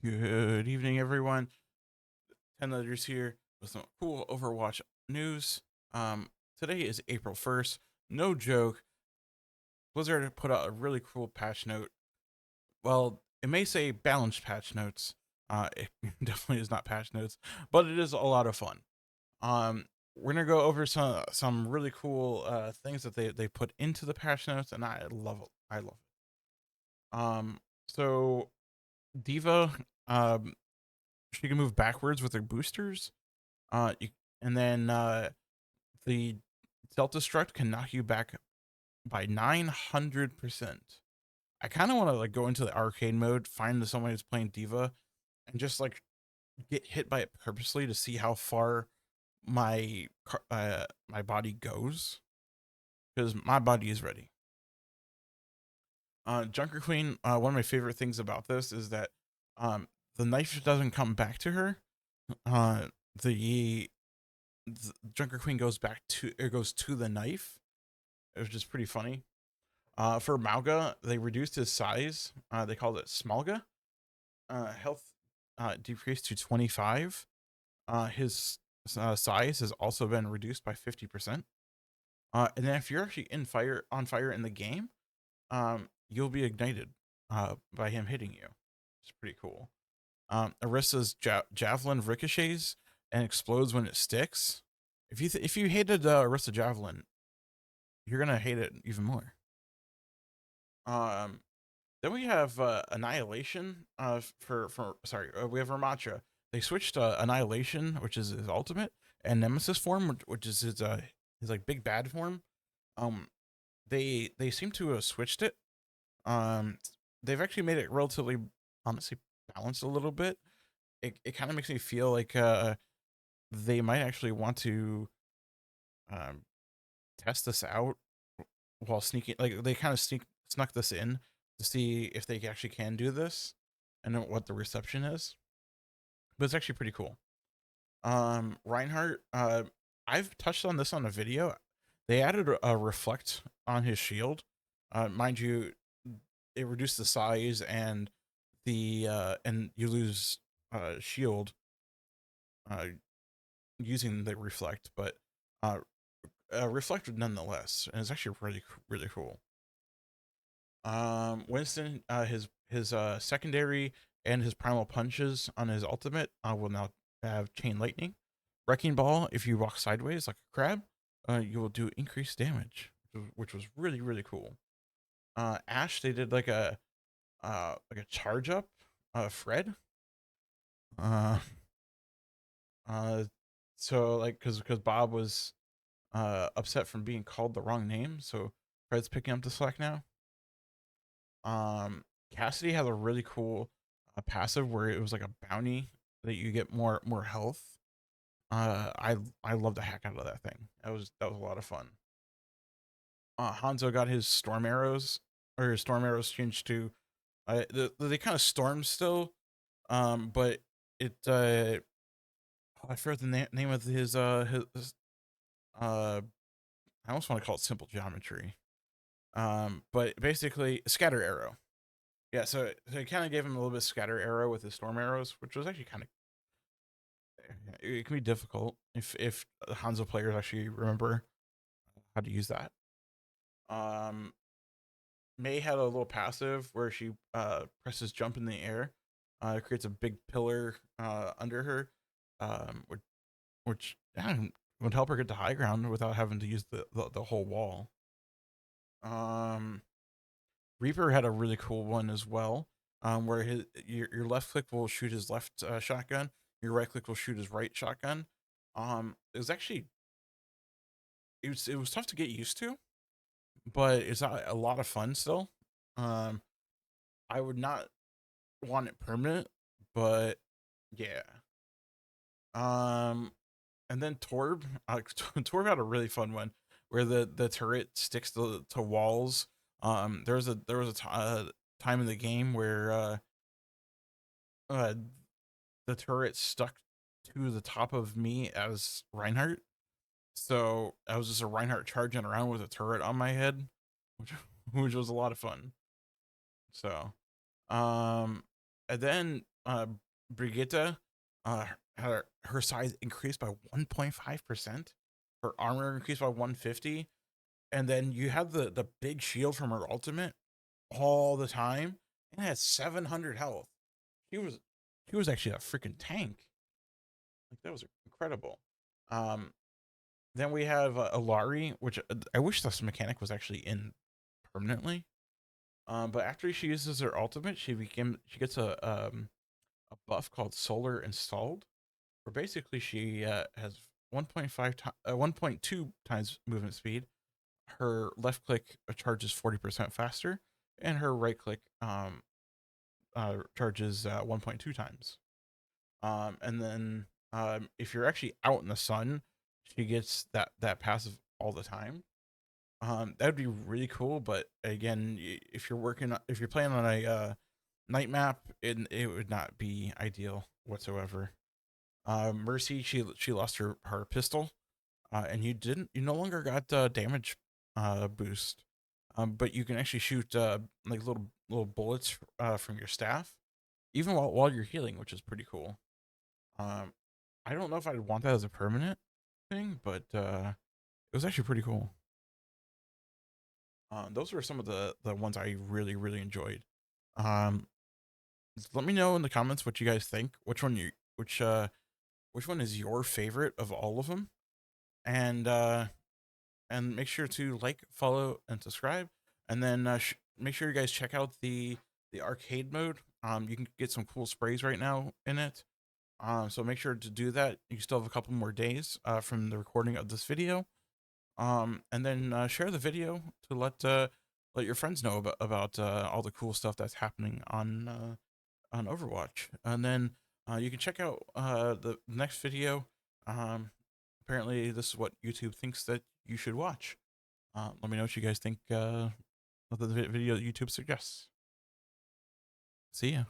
Good evening, everyone. 10 letters here with some cool Overwatch news. Today is April 1st. No joke. Blizzard put out a really cool patch note. Well, it may say balanced patch notes. It definitely is not patch notes, but it is a lot of fun. Um, we're gonna go over some really cool things that they put into the patch notes, and I love it. I love it. So Diva, she can move backwards with her boosters. You, and then the self destruct can knock you back by 900%. I kind of want to like go into the arcade mode, find somebody who's playing Diva, and just like get hit by it purposely to see how far my body goes because my body is ready. Junker Queen. One of my favorite things about this is that um, the knife doesn't come back to her. Uh, the Junker Queen goes to the knife, which is pretty funny. For Mauga, they reduced his size. They called it Smalga. Health decreased to 25. His size has also been reduced by 50%. And then if you're actually on fire in the game, you'll be ignited by him hitting you. It's pretty cool. Arista's javelin ricochets and explodes when it sticks. If you hated Arista javelin, you're gonna hate it even more. Um, then we have Annihilation. We have Ramatra. They switched Annihilation, which is his ultimate, and Nemesis form, which is his like big bad form. Um, they seem to have switched it. Um, they've actually made it relatively, honestly, balanced a little bit. It kind of makes me feel like they might actually want to um test this out while sneaking. Like they kind of snuck this in to see if they actually can do this and what the reception is. But it's actually pretty cool. Reinhardt, I've touched on this on a video. They added a reflect on his shield. Mind you, it reduced the size and you lose shield uh using the reflect, but uh reflect nonetheless, and it's actually really cool. Winston, his secondary and his primal punches on his ultimate will now have chain lightning. Wrecking ball, if you walk sideways like a crab, you will do increased damage, which was really cool. Ash, they did like a charge up, Fred. Uh, uh, so like because Bob was upset from being called the wrong name, so Fred's picking up the slack now. Cassidy has a really cool passive where it was like a bounty that you get more health. I love the heck out of that thing. That was a lot of fun. Hanzo got his storm arrows, or his storm arrows changed to they kind of storm still, but it I forgot the name of his I almost want to call it simple geometry. But basically scatter arrow. Yeah, so it kind of gave him a little bit of scatter arrow with his storm arrows, which was actually kind of it can be difficult if Hanzo players actually remember how to use that. Um, May had a little passive where she presses jump in the air. It creates a big pillar under her, which would help her get to high ground without having to use the whole wall. Um, Reaper had a really cool one as well, where your left click will shoot his left shotgun, your right click will shoot his right shotgun. It was actually it was tough to get used to, but it's a lot of fun still. Um, I would not want it permanent, but yeah. Um, and then Torb, Torb had a really fun one where the turret sticks to walls. There was a time in the game where uh the turret stuck to the top of me as Reinhardt. So I was just a Reinhardt charging around with a turret on my head, which which was a lot of fun. So, um, And then Brigitte, her size increased by 1.5%. Her armor increased by 150. And then you had the big shield from her ultimate all the time, and had 700 health. She was she was actually a freaking tank. Like that was incredible. Um, then we have Alari, which I wish this mechanic was actually in permanently. But after she uses her ultimate, she gets a buff called Solar Installed, where basically she has 1.2 times movement speed. Her left click charges 40% faster, and her right click charges 1.2 times. And then if you're actually out in the sun, she gets that passive all the time. That would be really cool. But again, if you're playing on a night map, it would not be ideal whatsoever. Mercy, she lost her pistol, and you no longer got damage boost, but you can actually shoot like little bullets from your staff, even while you're healing, which is pretty cool. Um, I don't know if I'd want that as a permanent thing, but it was actually pretty cool. Those were some of the ones I really enjoyed. Um, let me know in the comments what you guys think. Which one is your favorite of all of them? And make sure to like, follow, and subscribe. And then make sure you guys check out the arcade mode. You can get some cool sprays right now in it. So make sure to do that. You still have a couple more days from the recording of this video. And then share the video to let your friends know about all the cool stuff that's happening on Overwatch. And then you can check out the next video. Apparently, this is what YouTube thinks that you should watch. Let me know what you guys think of the video YouTube suggests. See ya.